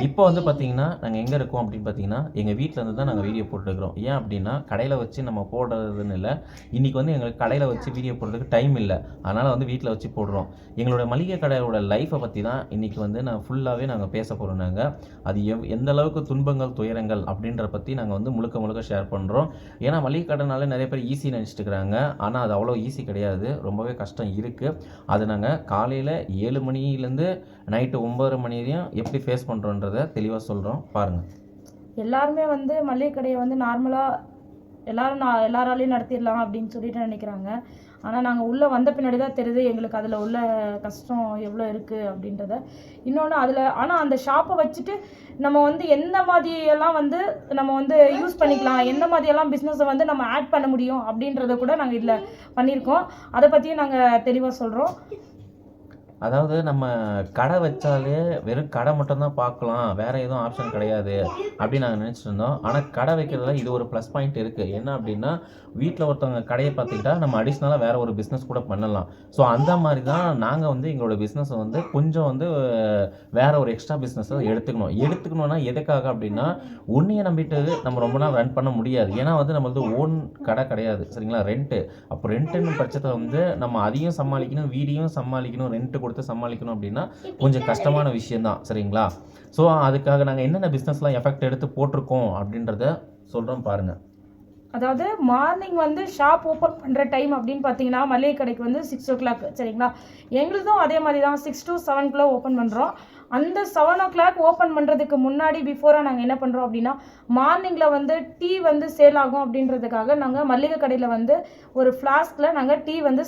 இப்போ வந்து பார்த்தீங்கன்னா நாங்கள் எங்கே இருக்கோம் அப்படின்னு பார்த்தீங்கன்னா எங்கள் வீட்டில் இருந்து தான் நாங்கள் வீடியோ போட்டுருக்கிறோம். ஏன் அப்படின்னா கடையில் வச்சு நம்ம போடுறதுன்னு இல்லை, இன்றைக்கி வந்து எங்களுக்கு கடையில் வச்சு வீடியோ போடுறதுக்கு டைம் இல்லை, அதனால் வந்து வீட்டில் வச்சு போடுறோம். எங்களோட மளிகை கடையோட லைஃப்பை பற்றி தான் இன்றைக்கி வந்து ஃபுல்லாகவே நாங்கள் பேச போகிறோம். நாங்கள் அது எந்த அளவுக்கு துன்பங்கள் துயரங்கள் அப்படின்றத பற்றி நாங்கள் வந்து முழுக்க முழுக்க ஷேர் பண்ணுறோம். ஏன்னா மளிகை கடைனால நிறைய பேர் ஈஸி நினச்சிட்டு இருக்கிறாங்க, ஆனால் அது அவ்வளோ ஈஸி கிடையாது, ரொம்பவே கஷ்டம் இருக்குது. அது நாங்கள் காலையில் 7 மணிலேருந்து நைட்டு 9 மணி வரையும் எப்படி ஃபேஸ் பண்ணுறோன்றதை தெளிவாக சொல்கிறோம், பாருங்கள். எல்லாருமே வந்து மளிகை கடையை வந்து நார்மலாக எல்லாராலையும் நடத்திடலாம் அப்படின்னு சொல்லிட்டு நினைக்கிறாங்க. ஆனால் நாங்கள் உள்ளே வந்த பின்னாடி தான் தெரியுது எங்களுக்கு அதில் உள்ள கஷ்டம் எவ்வளோ இருக்குது அப்படின்றத. இன்னொன்று ஆனால் அந்த ஷாப்பை வச்சுட்டு நம்ம வந்து எந்த மாதிரியெல்லாம் வந்து நம்ம வந்து யூஸ் பண்ணிக்கலாம், எந்த மாதிரியெல்லாம் பிஸ்னஸை வந்து நம்ம ஆட் பண்ண முடியும் அப்படின்றத கூட நாங்கள் இதில் பண்ணியிருக்கோம். அதை பற்றியும் நாங்கள் தெளிவாக சொல்கிறோம். அதாவது நம்ம கடை வச்சாலே வெறும் கடை மட்டும்தான் பார்க்கலாம், வேறு எதுவும் ஆப்ஷன் கிடையாது அப்படின்னு நாங்கள் நினச்சிட்டு இருந்தோம். ஆனால் கடை வைக்கிறதுல இது ஒரு ப்ளஸ் பாயிண்ட் இருக்குது. என்ன அப்படின்னா வீட்டில் ஒருத்தவங்க கடையை பார்த்துக்கிட்டா நம்ம அடிஷ்னலாக வேறு ஒரு பிஸ்னஸ் கூட பண்ணலாம். ஸோ அந்த மாதிரி தான் நாங்கள் வந்து எங்களோட பிஸ்னஸை வந்து கொஞ்சம் வந்து வேறு ஒரு எக்ஸ்ட்ரா பிஸ்னஸை எடுத்துக்கணும்னா எதுக்காக அப்படின்னா ஒன்றையை நம்பிட்டு நம்ம ரொம்ப நாள் ரன் பண்ண முடியாது. ஏன்னா வந்து நம்மளது ஓன் கடை கிடையாது, சரிங்களா, ரெண்ட்டு. அப்போ ரெண்ட்டுன்னு பட்சத்தில் வந்து நம்ம அதையும் சமாளிக்கணும், வீடியும் சமாளிக்கணும், ரெண்ட்டு கொடுத்து சமாளிக்கணும் அப்படின்னா கொஞ்சம் கஷ்டமான விஷயம்தான், சரிங்களா. ஸோ அதுக்காக நாங்கள் என்னென்ன பிஸ்னஸ்லாம் எஃபெக்ட் எடுத்து போட்டிருக்கோம் அப்படின்றத சொல்கிறோம், பாருங்கள். அதாவது மார்னிங் வந்து ஷாப் ஓப்பன் பண்ணுற டைம் அப்படின்னு பார்த்தீங்கன்னா மளிகை கடைக்கு வந்து 6 o'clock, சரிங்களா. எங்களுதும் அதே மாதிரி தான் 6 to 7 ஓப்பன் பண்ணுறோம். அந்த 7 o'clock ஓப்பன் பண்ணுறதுக்கு முன்னாடி பிஃபோராக நாங்கள் என்ன பண்ணுறோம் அப்படின்னா மார்னிங்கில் வந்து டீ வந்து சேல் ஆகும் அப்படின்றதுக்காக நாங்கள் மளிகை கடையில் வந்து ஒரு ஃப்ளாஸ்கில் நாங்கள் டீ வந்து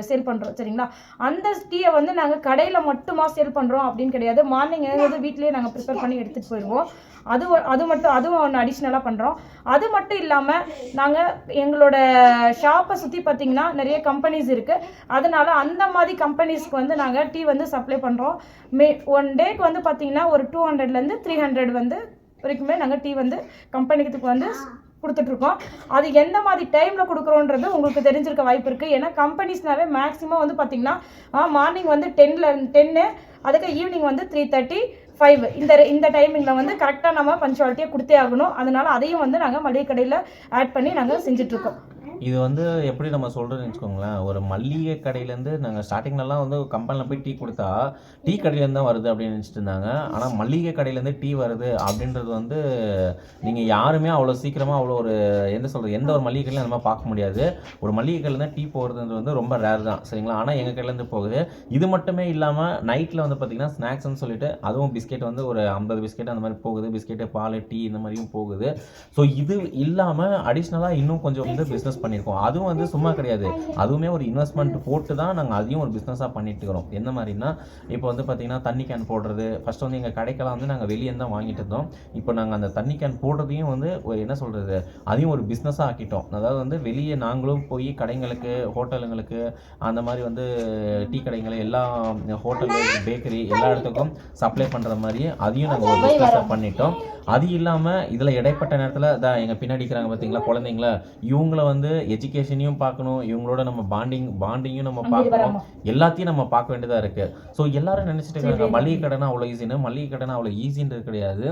சேல் பண்ணுறோம், சரிங்களா. அந்த டீயை வந்து நாங்கள் கடையில் மட்டுமா சேல் பண்ணுறோம் அப்படின்னு கிடையாது. மார்னிங் வந்து வீட்லேயே நாங்கள் ப்ரிப்பேர் பண்ணி எடுத்துகிட்டு போயிடுவோம். அதுவும் ஒன்று அடிஷ்னலாக பண்ணுறோம். அது மட்டும் இல்லாமல் நாங்கள் எங்களோட ஷாப்பை சுற்றி பார்த்திங்கன்னா நிறைய கம்பெனிஸ் இருக்குது. அதனால் அந்த மாதிரி கம்பெனிஸ்க்கு வந்து நாங்கள் டீ வந்து சப்ளை பண்ணுறோம். ஒன் டேக்கு வந்து பார்த்திங்கன்னா ஒரு 200 300 வந்து வரைக்குமே நாங்கள் டீ வந்து கம்பெனிக்கு வந்து கொடுத்துட்ருக்கோம். அது எந்த மாதிரி டைமில் கொடுக்குறோன்றது உங்களுக்கு தெரிஞ்சிருக்க வாய்ப்பு இருக்குது. ஏன்னா கம்பெனிஸ்னாவே மேக்ஸிமம் வந்து பார்த்திங்கன்னா மார்னிங் வந்து 10 அதுக்கு ஈவினிங் வந்து 3:30 5 இந்த டைமிங்கில் வந்து கரெக்டாக நம்ம பஞ்சுவாலிட்டியாக கொடுத்தே ஆகணும். அதனால் அதையும் வந்து நாங்கள் மளிகை கடையில் ஆட் பண்ணி நாங்கள் செஞ்சிட்ருக்கோம். இது வந்து எப்படி நம்ம சொல்கிறதுன்னு வச்சுக்கோங்களேன், ஒரு மளிகை கடையிலேருந்து நாங்கள் ஸ்டார்டிங்லலாம் வந்து கம்பெனியில் போய் டீ கொடுத்தா டீ கடையிலேருந்து தான் வருது அப்படின்னு நினச்சிட்டு இருந்தாங்க. ஆனால் மளிகை கடையிலேருந்து டீ வருது அப்படின்றது வந்து நீங்கள் யாருமே அவ்வளோ சீக்கிரமாக அவ்வளோ ஒரு எந்த ஒரு மளிகை கடையிலும் அந்த மாதிரி பார்க்க முடியாது. ஒரு மளிகை கடையிலேருந்து டீ போகிறதுன்றது வந்து ரொம்ப ரேர் தான், சரிங்களா. ஆனால் எங்கள் கடையிலேருந்து போகுது. இது மட்டுமே இல்லாமல் நைட்டில் வந்து பார்த்திங்கன்னா ஸ்நாக்ஸ்ன்னு சொல்லிட்டு அதுவும் பிஸ்கெட் வந்து ஒரு 50 பிஸ்கெட் அந்த மாதிரி போகுது. பிஸ்கெட்டு, பால், டீ இந்த மாதிரியும் போகுது. ஸோ இது இல்லாமல் அடிஷ்னலாக இன்னும் கொஞ்சம் வந்து பிஸ்னஸ் பண்ணியிருக்கோம். அதுவும் வந்து சும்மா கிடையாது, அதுவுமே ஒரு இன்வெஸ்ட்மெண்ட் போட்டு தான் நாங்கள் அதையும் ஒரு பிஸ்னஸாக பண்ணிட்டு இருக்கிறோம். எந்த மாதிரினா இப்போ வந்து பார்த்திங்கன்னா தண்ணி கேன் போடுறது ஃபஸ்ட்டு வந்து எங்கள் கடைக்கெல்லாம் வந்து நாங்கள் வெளியே தான் வாங்கிட்டு இருந்தோம். இப்போ நாங்கள் அந்த தண்ணி கேன் போடுறதையும் வந்து என்ன சொல்கிறது அதையும் ஒரு பிஸ்னஸாக ஆக்கிட்டோம். அதாவது வந்து வெளியே நாங்களும் போய் கடைங்களுக்கு, ஹோட்டலுங்களுக்கு, அந்த மாதிரி வந்து டீ கடைங்களை எல்லா ஹோட்டலு, பேக்கரி எல்லா இடத்துக்கும் சப்ளை பண்ணுற மாதிரி அதையும் நாங்கள் ஒரு பிஸ்னஸாக பண்ணிட்டோம். அது இல்லாமல் இதில் இடைப்பட்ட நேரத்தில் தான் எங்கள் பின்னாடி இருக்கிறாங்க பார்த்தீங்களா குழந்தைங்கள, இவங்கள வந்து எஜுகேஷனையும் பார்க்கணும், இவங்களோட நம்ம பாண்டிங்கும் நம்ம பார்க்கணும், எல்லாத்தையும் நம்ம பார்க்க வேண்டியதாக இருக்குது. ஸோ எல்லாரும் நினச்சிட்டு இருக்காங்க மளிகை கடைனா அவ்வளோ ஈஸின்னு. மளிகை கடைனா அவ்வளோ ஈஸின்றது கிடையாது.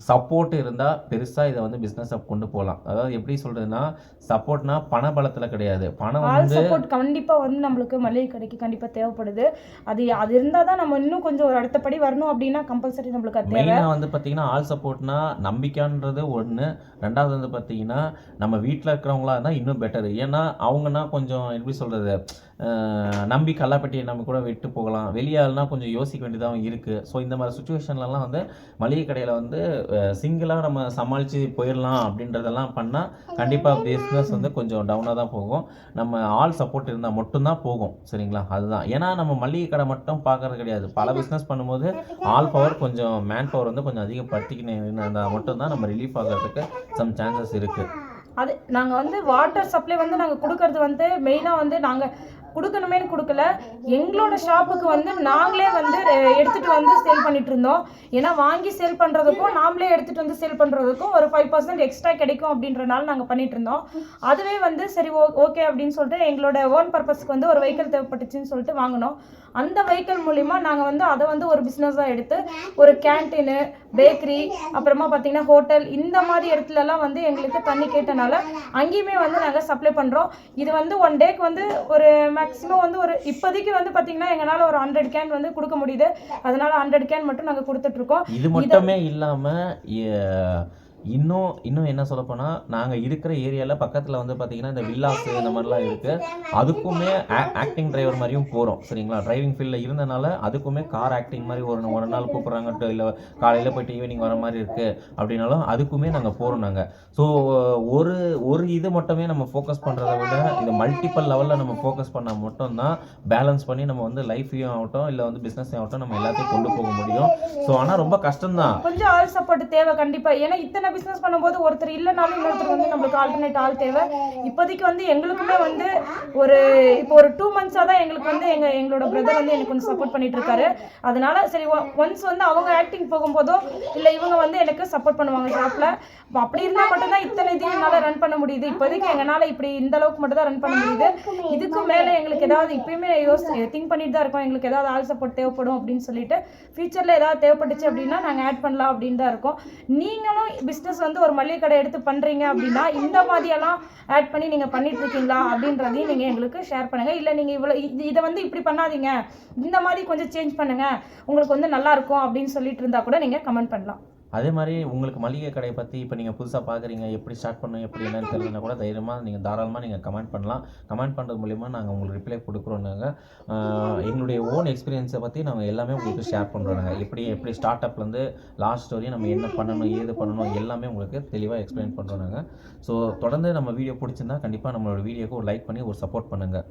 சப்போர்ட் இருந்தால் பெருசாக இதை வந்து பிஸ்னஸை கொண்டு போகலாம். அதாவது எப்படி சொல்கிறதுனா சப்போர்ட்னா பண பலத்தில் கிடையாது, பணம் வந்து சப்போர்ட் கண்டிப்பாக வந்து நம்மளுக்கு மளிகை கடைக்கு கண்டிப்பாக தேவைப்படுது. அது இருந்தால் தான் நம்ம இன்னும் கொஞ்சம் ஒரு அடுத்தபடி வரணும் அப்படின்னா கம்பல்சரி நம்மளுக்கு அது மெயினாக வந்து பார்த்திங்கன்னா ஆல் சப்போர்ட்னா நம்பிக்கைன்றது ஒன்று. ரெண்டாவது வந்து பார்த்திங்கன்னா நம்ம வீட்டில் இருக்கிறவங்களா இருந்தால் இன்னும் பெட்டரு. ஏன்னா அவங்கன்னா கொஞ்சம் எப்படி சொல்கிறது நம்பி கல்லாப்பட்டியை நம்ம கூட விட்டு போகலாம், வெளியாள்னால் கொஞ்சம் யோசிக்க வேண்டியதாகவும் இருக்குது. ஸோ இந்த மாதிரி சுச்சுவேஷன்லலாம் வந்து மளிகை கடையில் வந்து சிங்கிளாக நம்ம சமாளித்து போயிடலாம் அப்படின்றதெல்லாம் பண்ணால் கண்டிப்பாக பிஸ்னஸ் வந்து கொஞ்சம் டவுனாக தான் போகும். நம்ம ஆல் சப்போர்ட் இருந்தால் மட்டும்தான் போகும், சரிங்களா. அதுதான். ஏன்னா நம்ம மளிகை கடை மட்டும் பார்க்கறது கிடையாது, பல பிஸ்னஸ் பண்ணும்போது ஆல் பவர் கொஞ்சம் மேன் பவர் வந்து கொஞ்சம் அதிகப்படுத்திக்கின்னு இருந்தால் மட்டும்தான் நம்ம ரிலீஃப் ஆகிறதுக்கு சம் சான்சஸ் இருக்குது. அது நாங்கள் வந்து வாட்டர் சப்ளை வந்து நாங்கள் கொடுக்கறது வந்து மெயினாக வந்து நாங்கள் கொடுக்கணுமேனு கொடுக்கல, எங்களோட ஷாப்புக்கு வந்து நாங்களே வந்து எடுத்துகிட்டு வந்து சேல் பண்ணிட்டு இருந்தோம். ஏன்னா வாங்கி சேல் பண்ணுறதுக்கும் நாமளே எடுத்துகிட்டு வந்து சேல் பண்ணுறதுக்கும் ஒரு 5% எக்ஸ்ட்ரா கிடைக்கும் அப்படின்றனால நாங்கள் பண்ணிட்டு இருந்தோம். அதுவே வந்து சரி ஓகே அப்படின்னு சொல்லிட்டு எங்களோட ஓன் பர்பஸ்க்கு வந்து ஒரு வெஹிக்கிள் தேவைப்பட்டுச்சுன்னு சொல்லிட்டு வாங்கினோம். அந்த வெஹிக்கிள் மூலிமா நாங்கள் வந்து அதை வந்து ஒரு பிஸ்னஸாக எடுத்து ஒரு கேன்டீனு, பேக்கரி, அப்புறமா பார்த்தீங்கன்னா ஹோட்டல், இந்த மாதிரி இடத்துலலாம் வந்து எங்களுக்கு தண்ணி கேட்டனால அங்கேயுமே வந்து நாங்கள் சப்ளை பண்ணுறோம். இது வந்து ஒன் டேக்கு வந்து ஒரு மேக்ஸிமம் வந்து ஒரு இப்போதைக்கு வந்து பார்த்தீங்கன்னா எங்களால் ஒரு 100 கேன் வந்து கொடுக்க முடியுது. அதனால 100 கேன் மட்டும் நாங்கள் கொடுத்துட்ருக்கோம். இது மட்டுமே இல்லாமல் இன்னும் என்ன சொல்லப்போனால், நாங்கள் இருக்கிற ஏரியாவில் பக்கத்தில் வந்து பார்த்திங்கன்னா இந்த வில்லாஸு இந்த மாதிரிலாம் இருக்குது. அதுக்குமே ஆக்டிங் டிரைவர் மாதிரியும் போகிறோம். சரிங்களா, டிரைவிங் ஃபீல்டில் இருந்தனால அதுக்குமே கார் ஆக்டிங் மாதிரி ஒரு நாள் கூப்பிட்றாங்கட்டு, இல்லை காலையில் போய்ட்டு ஈவினிங் வர மாதிரி இருக்குது அப்படின்னாலும் அதுக்குமே நாங்கள் போகிறோம். நாங்கள் ஸோ ஒரு இது மட்டுமே நம்ம ஃபோக்கஸ் பண்ணுறத விட இந்த மல்டிபிள் லெவலில் நம்ம ஃபோக்கஸ் பண்ணால் மட்டும்தான் பேலன்ஸ் பண்ணி நம்ம வந்து லைஃப்பையும் ஆகட்டும், இல்லை வந்து பிஸ்னஸையும் ஆகட்டும், நம்ம எல்லாத்தையும் கொண்டு போக முடியும். ஸோ ஆனால் ரொம்ப கஷ்டம்தான். கொஞ்சம் ஆள் சப்போர்ட் தேவை கண்டிப்பாக. ஏன்னா இத்தனை பிஸ்னஸ் பண்ணும்போது ஒருத்தர் இல்லைனாலும் இன்னொருத்தர் வந்து நம்மளுக்கு ஆல்டர்னேட் ஆள் தேவை. இப்போதைக்கு வந்து எங்களுக்குமே வந்து இப்போ ஒரு 2 மந்த்ஸாக தான் எங்களுக்கு வந்து எங்களோட பிரதர் வந்து எனக்கு கொஞ்சம் சப்போர்ட் பண்ணிட்டு இருக்காரு. அதனால சரி ஒன்ஸ் வந்து அவங்க ஆக்டிங் போகும்போதோ இல்லை இவங்க வந்து எனக்கு சப்போர்ட் பண்ணுவாங்க ஷாப்பில். அப்படி இருந்தால் மட்டும்தான் இத்தனை இதையும் என்னால் ரன் பண்ண முடியுது. இப்போதைக்கு எங்களால் இப்படி இந்த அளவுக்கு மட்டும் தான் ரன் பண்ண முடியுது. இதுக்கும் மேலே எங்களுக்கு ஏதாவது இப்பயுமே திங்க் பண்ணிட்டு தான் இருக்கோம். எங்களுக்கு ஏதாவது ஆள் சப்போர்ட் தேவைப்படும் அப்படின்னு சொல்லிட்டு ஃபியூச்சரில் ஏதாவது தேவைப்பட்டுச்சு அப்படின்னா நாங்கள் ஆட் பண்ணலாம் அப்படின்னு தான் இருக்கோம். நீங்களும் பிஸ்னஸ் வந்து ஒரு மளிகை கடை எடுத்து பண்ணுறீங்க அப்படின்னா இந்த மாதிரியெல்லாம் ஆட் பண்ணி நீங்கள் பண்ணிட்டு இருக்கீங்களா அப்படின்றதையும் நீங்கள் எங்களுக்கு ஷேர் பண்ணுங்கள். இல்லை நீங்கள் இதை வந்து இப்படி பண்ணாதீங்க, இந்த மாதிரி கொஞ்சம் சேஞ்ச் பண்ணுங்கள், உங்களுக்கு வந்து நல்லாயிருக்கும் அப்படின்னு சொல்லிட்டு இருந்தால் கூட நீங்கள் கமெண்ட் பண்ணலாம். அதே மாதிரி உங்களுக்கு மளிகை கடையை பற்றி இப்போ நீங்கள் புதுசாக பார்க்குறீங்க, எப்படி ஸ்டார்ட் பண்ணணும் எப்படி என்னன்னு தெரியலனா கூட தைரியமாக நீங்கள் தாராளமாக நீங்கள் கமெண்ட் பண்ணலாம். கமெண்ட் பண்ணுறது மூலிமா நாங்கள் உங்களுக்கு ரிப்ளை கொடுக்குறோம். நாங்கள் எங்களுடைய ஓன் எக்ஸ்பீரியன்ஸை பற்றி நாங்கள் எல்லாமே உங்களுக்கு ஷேர் பண்ணுறோம். நாங்கள் எப்படி ஸ்டார்ட் அப்லேருந்து லாஸ்ட் வரையும் நம்ம என்ன பண்ணணும் ஏது பண்ணணும் எல்லாமே உங்களுக்கு தெளிவாக எக்ஸ்பிளைன் பண்ணுறோம். நாங்கள் ஸோ தொடர்ந்து நம்ம வீடியோ பிடிச்சிருந்தா கண்டிப்பாக நம்மளோட வீடியோக்கு ஒரு லைக் பண்ணி ஒரு சப்போர்ட் பண்ணுங்கள்.